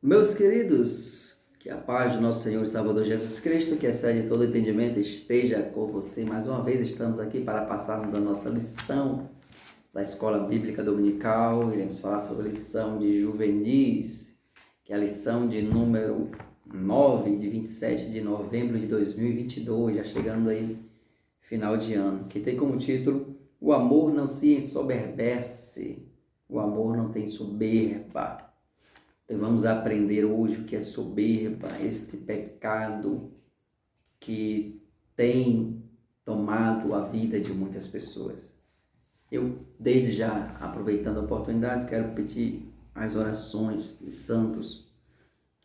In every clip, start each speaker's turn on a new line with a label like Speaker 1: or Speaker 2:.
Speaker 1: Meus queridos, que a paz do nosso Senhor e Salvador Jesus Cristo, que excede todo entendimento, esteja com você. Mais uma vez estamos aqui para passarmos a nossa lição da Escola Bíblica Dominical. Iremos falar sobre a lição de juvenis, que é a lição de número 9, de 27 de novembro de 2022, já chegando aí final de ano, que tem como título: O amor não se ensoberbece, o amor não tem soberba. Então vamos aprender hoje o que é soberba, este pecado que tem tomado a vida de muitas pessoas. Eu, desde já, aproveitando a oportunidade, quero pedir as orações dos santos.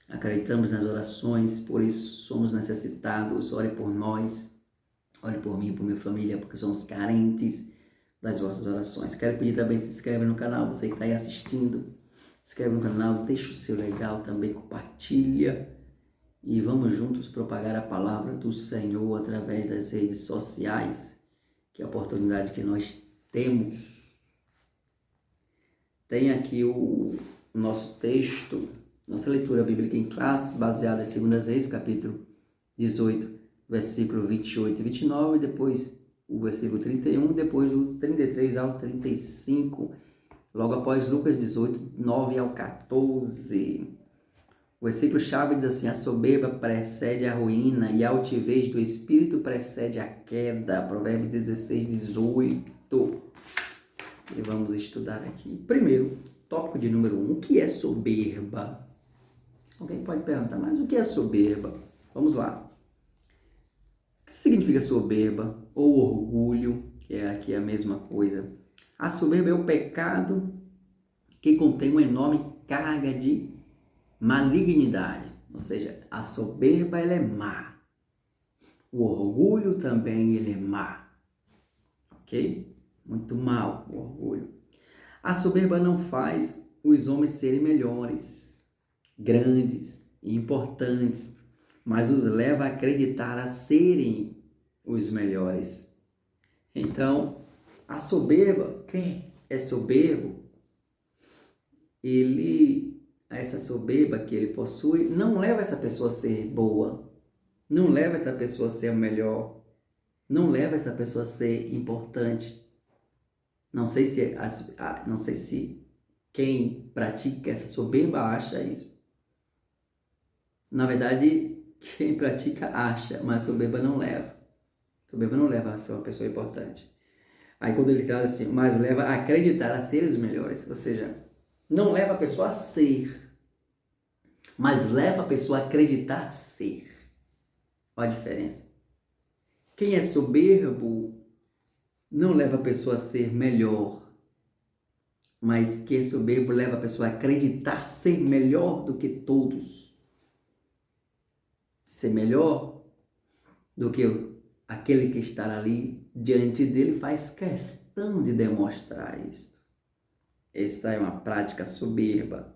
Speaker 1: Acreditamos nas orações, por isso somos necessitados. Ore por nós, ore por mim, por minha família, porque somos carentes das vossas orações. Quero pedir também, se inscreve no canal, você que está aí assistindo. Se inscreve no canal, deixa o seu legal também, compartilha e vamos juntos propagar a palavra do Senhor através das redes sociais, que é a oportunidade que nós temos. Tem aqui o nosso texto, nossa leitura bíblica em classe, baseada em 2 Reis, capítulo 18, versículo 28 e 29, depois o versículo 31, depois do 33 ao 35, logo após Lucas 18, 9 ao 14. O versículo-chave diz assim: a soberba precede a ruína e a altivez do espírito precede a queda. Provérbios 16, 18. E vamos estudar aqui. Primeiro, tópico de número 1, o que é soberba? Alguém pode perguntar, mas o que é soberba? Vamos lá. O que significa soberba ou orgulho, que é aqui a mesma coisa? A soberba é o pecado que contém uma enorme carga de malignidade. Ou seja, a soberba ela é má. O orgulho também ele é má. Ok? Muito mal o orgulho. A soberba não faz os homens serem melhores, grandes e importantes, mas os leva a acreditar a serem os melhores. Então, a soberba, quem é soberbo, essa soberba que ele possui, não leva essa pessoa a ser boa, não leva essa pessoa a ser o melhor, não leva essa pessoa a ser importante. Não sei se quem pratica essa soberba acha isso. Na verdade, quem pratica acha, mas a soberba não leva. A soberba não leva a ser uma pessoa importante. Aí quando ele fala assim, mas leva a acreditar a ser os melhores, ou seja, não leva a pessoa a ser, mas leva a pessoa a acreditar ser. Olha a diferença. Quem é soberbo não leva a pessoa a ser melhor, mas quem é soberbo leva a pessoa a acreditar ser melhor do que todos. Ser melhor do que aquele que está ali diante dele faz questão de demonstrar isto. Essa é uma prática soberba.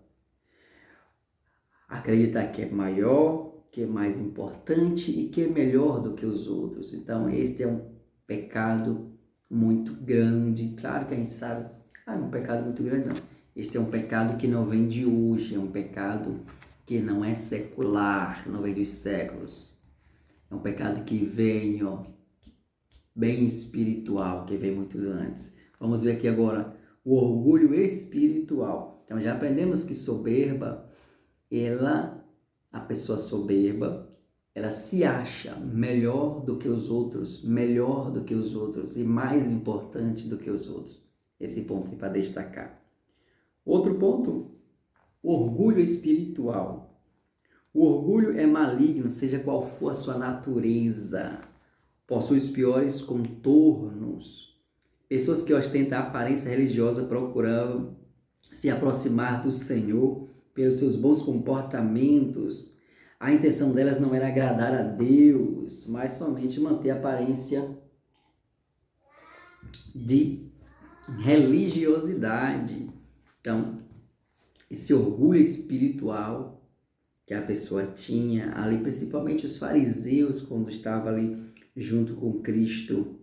Speaker 1: Acreditar que é maior, que é mais importante e que é melhor do que os outros. Então, este é um pecado muito grande. Claro que a gente sabe, é um pecado muito grande, não. Este é um pecado que não vem de hoje, é um pecado que não é secular, não vem dos séculos. É um pecado que vem, bem espiritual, que vem muito antes. Vamos ver aqui agora o orgulho espiritual. Então já aprendemos que soberba, a pessoa soberba, ela se acha melhor do que os outros, melhor do que os outros e mais importante do que os outros. Esse ponto é para destacar. Outro ponto, orgulho espiritual. O orgulho é maligno, seja qual for a sua natureza. Possui os piores contornos. Pessoas que ostentam a aparência religiosa procuravam se aproximar do Senhor pelos seus bons comportamentos. A intenção delas não era agradar a Deus, mas somente manter a aparência de religiosidade. Então, esse orgulho espiritual que a pessoa tinha ali, principalmente os fariseus, quando estavam ali junto com Cristo,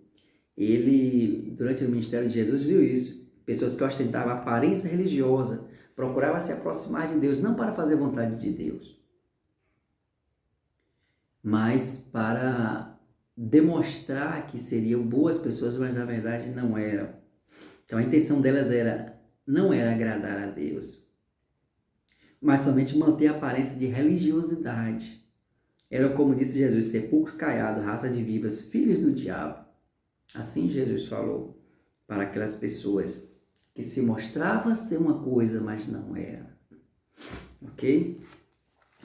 Speaker 1: ele, durante o ministério de Jesus, viu isso. Pessoas que ostentavam aparência religiosa, procurava se aproximar de Deus, não para fazer a vontade de Deus, mas para demonstrar que seriam boas pessoas, mas na verdade não eram. Então a intenção delas não era agradar a Deus, mas somente manter a aparência de religiosidade. Era, como disse Jesus, sepulcros caiados, raça de víboras, filhos do diabo. Assim Jesus falou para aquelas pessoas que se mostrava ser uma coisa, mas não era. Ok?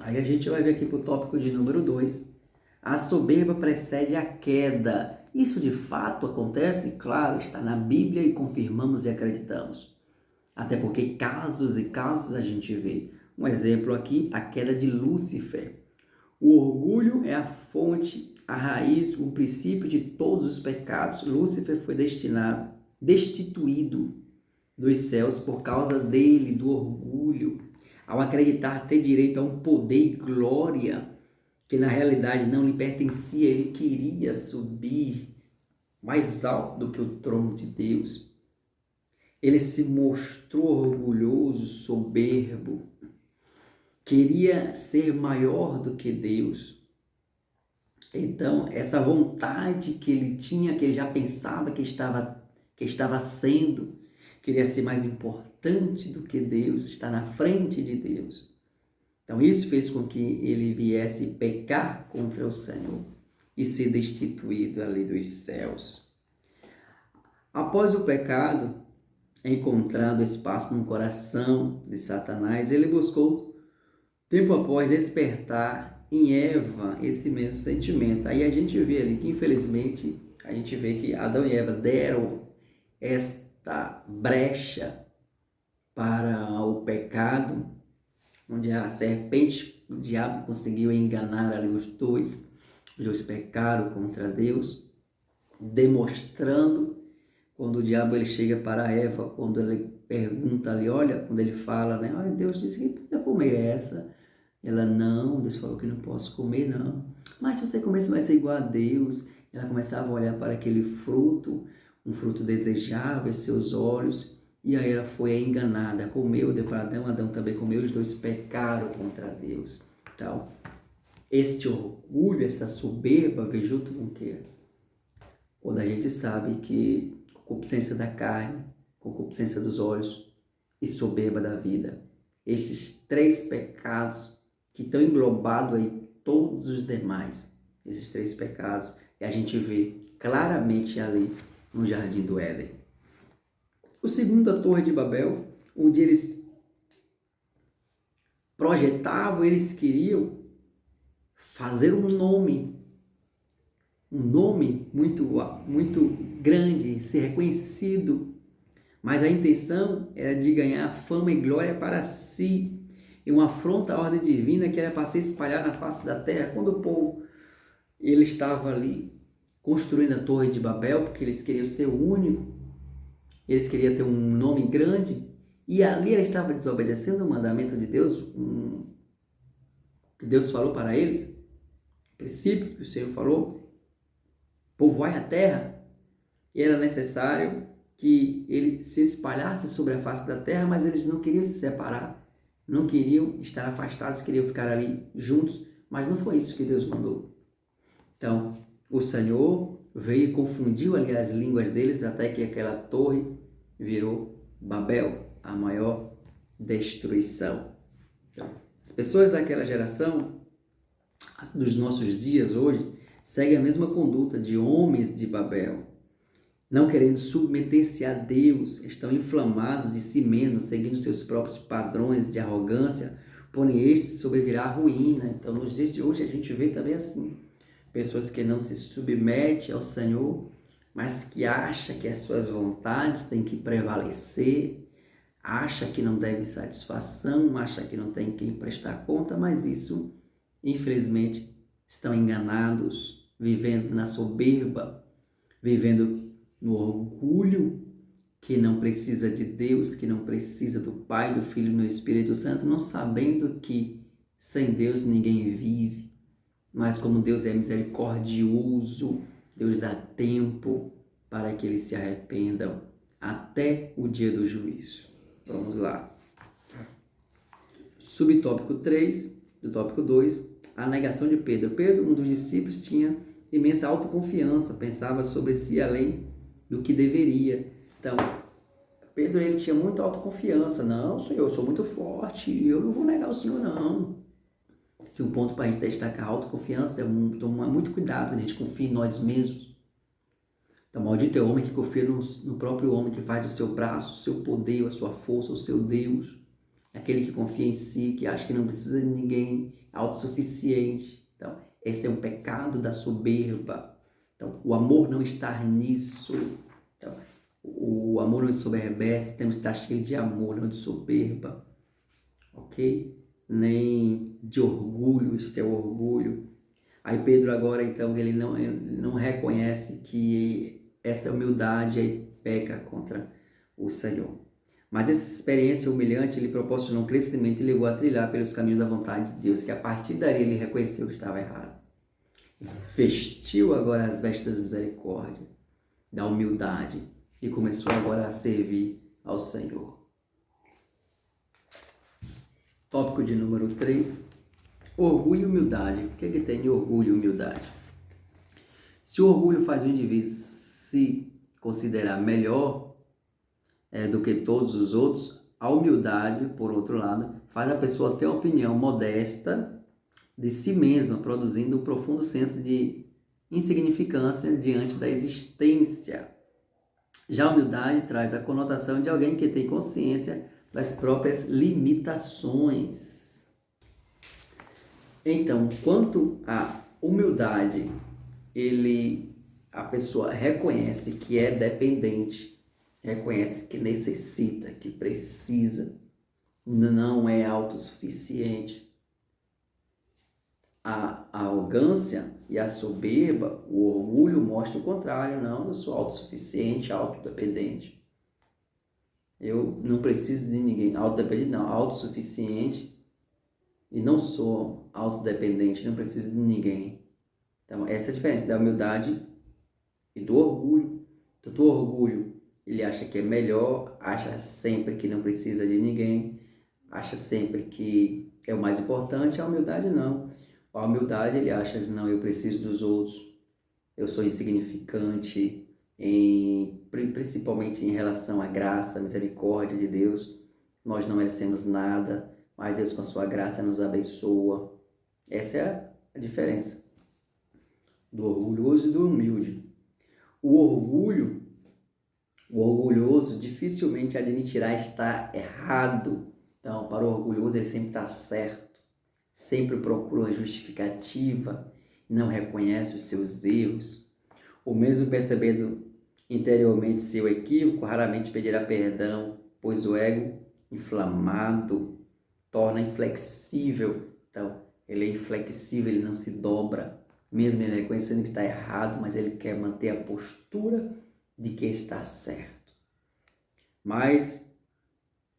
Speaker 1: Aí a gente vai ver aqui para o tópico de número 2. A soberba precede a queda. Isso de fato acontece? Claro, está na Bíblia e confirmamos e acreditamos. Até porque casos e casos a gente vê. Um exemplo aqui, a queda de Lúcifer. O orgulho é a fonte, a raiz, o princípio de todos os pecados. Lúcifer foi destituído dos céus por causa dele, do orgulho, ao acreditar ter direito a um poder e glória que na realidade não lhe pertencia. Ele queria subir mais alto do que o trono de Deus. Ele se mostrou orgulhoso, soberbo, queria ser maior do que Deus. Então, essa vontade que ele tinha, que ele já pensava que estava sendo, queria ser mais importante do que Deus, estar na frente de Deus. Então, isso fez com que ele viesse pecar contra o Senhor e ser destituído ali dos céus. Após o pecado, encontrado espaço no coração de Satanás, ele buscou, tempo após, despertar em Eva esse mesmo sentimento. Aí a gente vê ali que, infelizmente, a gente vê que Adão e Eva deram esta brecha para o pecado, onde a serpente, o diabo, conseguiu enganar ali os dois pecaram contra Deus, demonstrando, quando o diabo ele chega para Eva, quando ele pergunta ali, olha, quando ele fala, né, olha, Deus disse que podia comer essa, ela, não, Deus falou que não posso comer, não, mas se você comer, você vai ser igual a Deus. Ela começava a olhar para aquele fruto, um fruto desejável, seus olhos, e aí ela foi enganada, comeu, deu para Adão, Adão também comeu, os dois pecaram contra Deus. Então, este orgulho, essa soberba, veio junto com o quê? Quando a gente sabe que concupiscência da carne, concupiscência dos olhos e soberba da vida, esses 3 pecados que estão englobados aí todos os demais, esses 3 pecados, e a gente vê claramente ali no Jardim do Éden. O segundo, a Torre de Babel, onde eles projetavam, eles queriam fazer um nome muito grande, ser reconhecido, mas a intenção era de ganhar fama e glória para si, e uma afronta à ordem divina que era para se espalhar na face da terra. Quando o povo ele estava ali construindo a Torre de Babel, porque eles queriam ser o único, eles queriam ter um nome grande, e ali ele estava desobedecendo o mandamento de Deus, que Deus falou para eles, o princípio que o Senhor falou, povoai a terra, e era necessário que ele se espalhasse sobre a face da terra, mas eles não queriam se separar, não queriam estar afastados, queriam ficar ali juntos, mas não foi isso que Deus mandou. Então, o Senhor veio e confundiu ali as línguas deles, até que aquela torre virou Babel, a maior destruição. Então, as pessoas daquela geração, dos nossos dias hoje, seguem a mesma conduta de homens de Babel, não querendo submeter-se a Deus, estão inflamados de si mesmos, seguindo seus próprios padrões de arrogância, porém este sobrevirá a ruína. Então, nos dias de hoje, a gente vê também assim, pessoas que não se submetem ao Senhor, mas que acham que as suas vontades têm que prevalecer, acha que não deve satisfação, acha que não tem quem prestar conta, mas isso, infelizmente, estão enganados, vivendo na soberba, vivendo no orgulho, que não precisa de Deus, que não precisa do Pai, do Filho e do Espírito Santo, não sabendo que sem Deus ninguém vive. Mas como Deus é misericordioso, Deus dá tempo para que eles se arrependam até o dia do juízo. Vamos lá. Subtópico 3, do tópico 2, a negação de Pedro. Pedro, um dos discípulos, tinha imensa autoconfiança, pensava sobre si além do que deveria. Então, Pedro, ele tinha muita autoconfiança. Não, Senhor, eu sou muito forte, eu não vou negar o Senhor, não. E um ponto para a gente destacar, a autoconfiança é tomar muito cuidado, a gente confia em nós mesmos. Então, maldito é o homem que confia no próprio homem, que faz do seu braço, o seu poder, a sua força, o seu Deus. Aquele que confia em si, que acha que não precisa de ninguém, autossuficiente. Então, esse é um pecado da soberba. Então, o amor não está nisso. Então, o amor não ensoberbece, temos que estar cheio de amor, não de soberba. Ok? Nem de orgulho, este é o orgulho. Aí Pedro agora, então, ele não reconhece que essa humildade aí peca contra o Senhor. Mas essa experiência humilhante lhe proporcionou um crescimento e levou a trilhar pelos caminhos da vontade de Deus, que a partir daí ele reconheceu que estava errado. Vestiu agora as vestes da misericórdia, da humildade, e começou agora a servir ao Senhor. Tópico de número 3, orgulho e humildade. O que tem de orgulho e humildade? Se o orgulho faz o indivíduo se considerar melhor do que todos os outros, a humildade, por outro lado, faz a pessoa ter uma opinião modesta de si mesma, produzindo um profundo senso de insignificância diante da existência. Já a humildade traz a conotação de alguém que tem consciência das próprias limitações. Então, quanto à humildade, a pessoa reconhece que é dependente, reconhece que necessita, que precisa, não é autossuficiente. A arrogância e a soberba, o orgulho mostra o contrário. Não, eu sou autossuficiente, autodependente. Eu não preciso de ninguém. Autodependente não, autossuficiente e não sou autodependente, não preciso de ninguém. Então, essa é a diferença da humildade e do orgulho. Então, o orgulho, ele acha que é melhor, acha sempre que não precisa de ninguém, acha sempre que é o mais importante. A humildade não. A humildade, ele acha, não, eu preciso dos outros, eu sou insignificante, principalmente em relação à graça, à misericórdia de Deus. Nós não merecemos nada, mas Deus com a sua graça nos abençoa. Essa é a diferença do orgulhoso e do humilde. O orgulhoso dificilmente admitirá estar errado. Então, para o orgulhoso, ele sempre está certo. Sempre procura uma justificativa, não reconhece os seus erros, ou mesmo percebendo interiormente seu equívoco, raramente pedirá perdão, pois o ego inflamado torna inflexível. Então, ele é inflexível, ele não se dobra, mesmo ele reconhecendo que está errado, mas ele quer manter a postura de que está certo. Mas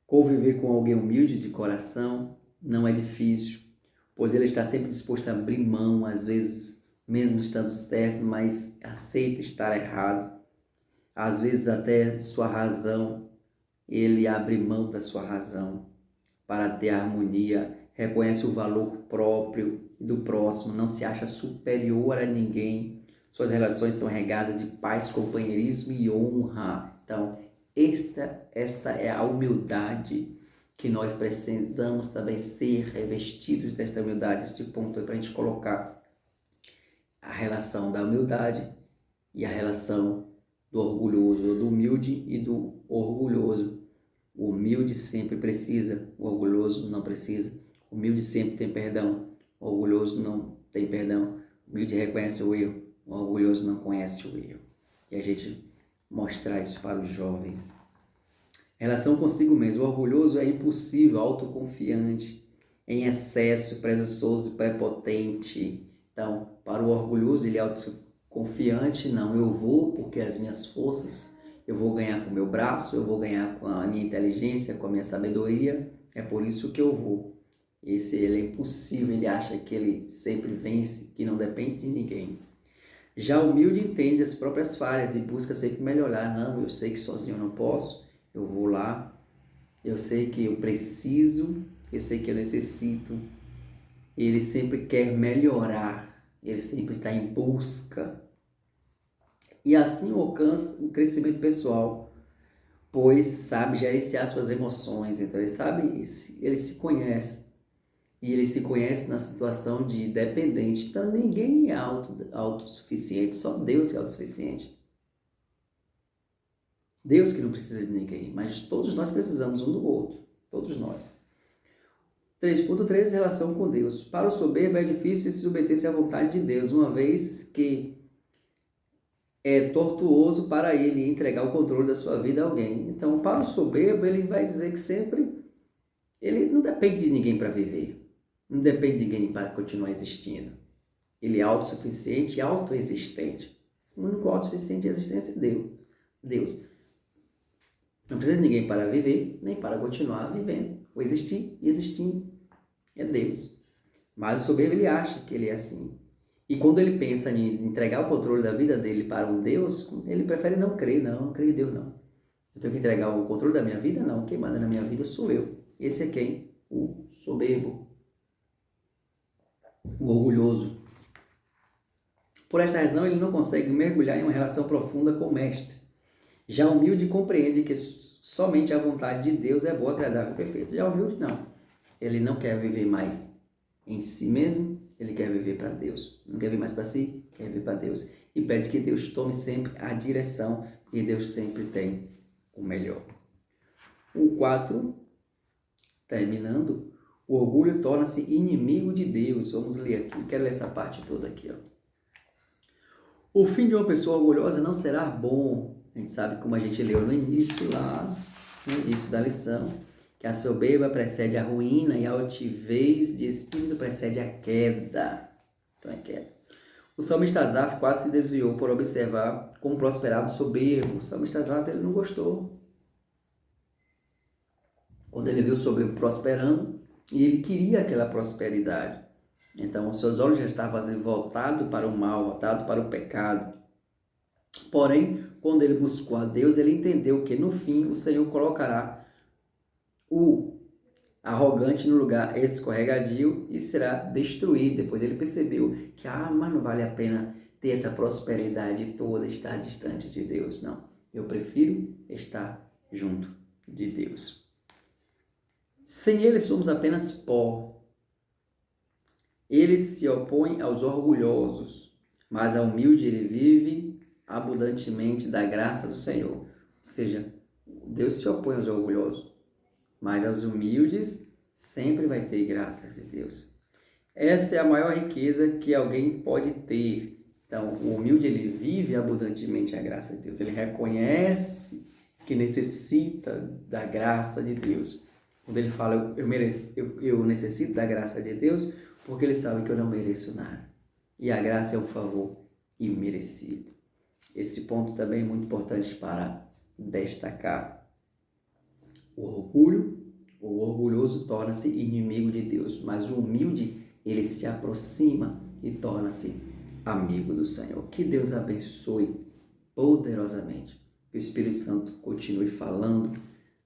Speaker 1: conviver com alguém humilde de coração não é difícil, pois ele está sempre disposto a abrir mão, às vezes mesmo estando certo, mas aceita estar errado. Às vezes até sua razão, ele abre mão da sua razão para ter harmonia, reconhece o valor próprio e do próximo, não se acha superior a ninguém. Suas relações são regadas de paz, companheirismo e honra. Então, esta é a humildade que nós precisamos também ser revestidos desta humildade. Este ponto é para a gente colocar a relação da humildade e a relação do orgulhoso, do humilde e do orgulhoso. O humilde sempre precisa, o orgulhoso não precisa. O humilde sempre tem perdão, o orgulhoso não tem perdão. O humilde reconhece o erro, o orgulhoso não conhece o erro. E a gente mostrar isso para os jovens. Relação consigo mesmo. O orgulhoso é impulsivo, autoconfiante, em excesso, presunçoso e prepotente. Então, para o orgulhoso, ele é autoconfiante. Não, eu vou porque as minhas forças, eu vou ganhar com o meu braço, eu vou ganhar com a minha inteligência, com a minha sabedoria. É por isso que eu vou. Ele é impulsivo, ele acha que ele sempre vence, que não depende de ninguém. Já o humilde entende as próprias falhas e busca sempre melhorar. Não, eu sei que sozinho eu não posso. Eu vou lá, eu sei que eu preciso eu sei que eu necessito. Ele sempre quer melhorar, ele sempre está em busca. E assim alcança o crescimento pessoal, pois sabe gerenciar suas emoções. Então ele sabe, ele se conhece. E ele se conhece na situação de dependente. Então ninguém é autossuficiente, só Deus é autossuficiente. Deus que não precisa de ninguém, mas todos nós precisamos um do outro, todos nós. 3.3 Relação com Deus. Para o soberbo é difícil se submeter-se à vontade de Deus, uma vez que é tortuoso para ele entregar o controle da sua vida a alguém. Então, para o soberbo, ele vai dizer que sempre ele não depende de ninguém para viver, não depende de ninguém para continuar existindo. Ele é autossuficiente e autoexistente. O único autossuficiente de existência é Deus. Não precisa de ninguém para viver, nem para continuar vivendo. O existir e existindo é Deus. Mas o soberbo, ele acha que ele é assim. E quando ele pensa em entregar o controle da vida dele para um Deus, ele prefere não crer em Deus, não. Eu tenho que entregar o controle da minha vida? Não. Quem manda na minha vida sou eu. Esse é quem? O soberbo. O orgulhoso. Por esta razão, ele não consegue mergulhar em uma relação profunda com o mestre. Já o humilde compreende que somente a vontade de Deus é boa, agradável e perfeita. Já o humilde, não. Ele não quer viver mais em si mesmo, ele quer viver para Deus. Não quer viver mais para si, quer viver para Deus. E pede que Deus tome sempre a direção, porque Deus sempre tem o melhor. O 4, terminando, o orgulho torna-se inimigo de Deus. Vamos ler aqui, quero ler essa parte toda aqui. O fim de uma pessoa orgulhosa não será bom. A gente sabe, como a gente leu no início da lição, que a soberba precede a ruína e a altivez de espírito precede a queda. Então é queda. O salmista Asaf quase se desviou por observar como prosperava o soberbo. O salmista Asaf, ele não gostou. Quando ele viu o soberbo prosperando, e ele queria aquela prosperidade. Então, os seus olhos já estavam voltados para o mal, voltados para o pecado. Porém, quando ele buscou a Deus, ele entendeu que no fim o Senhor colocará o arrogante no lugar escorregadio e será destruído. Depois ele percebeu que, mas não vale a pena ter essa prosperidade toda, estar distante de Deus. Não, eu prefiro estar junto de Deus. Sem ele somos apenas pó. Ele se opõe aos orgulhosos, mas ao humilde ele vive abundantemente da graça do Senhor. Ou seja, Deus se opõe aos orgulhosos, mas aos humildes sempre vai ter graça de Deus. Essa é a maior riqueza que alguém pode ter. Então, o humilde, ele vive abundantemente a graça de Deus. Ele reconhece que necessita da graça de Deus. Quando ele fala, eu necessito da graça de Deus, porque ele sabe que eu não mereço nada. E a graça é um favor imerecido. Esse ponto também é muito importante para destacar. O orgulhoso torna-se inimigo de Deus, mas o humilde, ele se aproxima e torna-se amigo do Senhor. Que Deus abençoe poderosamente. Que o Espírito Santo continue falando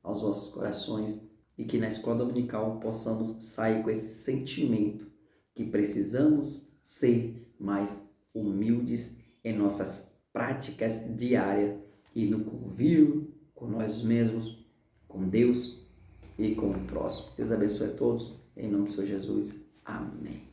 Speaker 1: aos nossos corações e que na escola dominical possamos sair com esse sentimento que precisamos ser mais humildes em nossas práticas diárias e no convívio com nós mesmos, com Deus e com o próximo. Deus abençoe a todos, em nome do Senhor Jesus. Amém.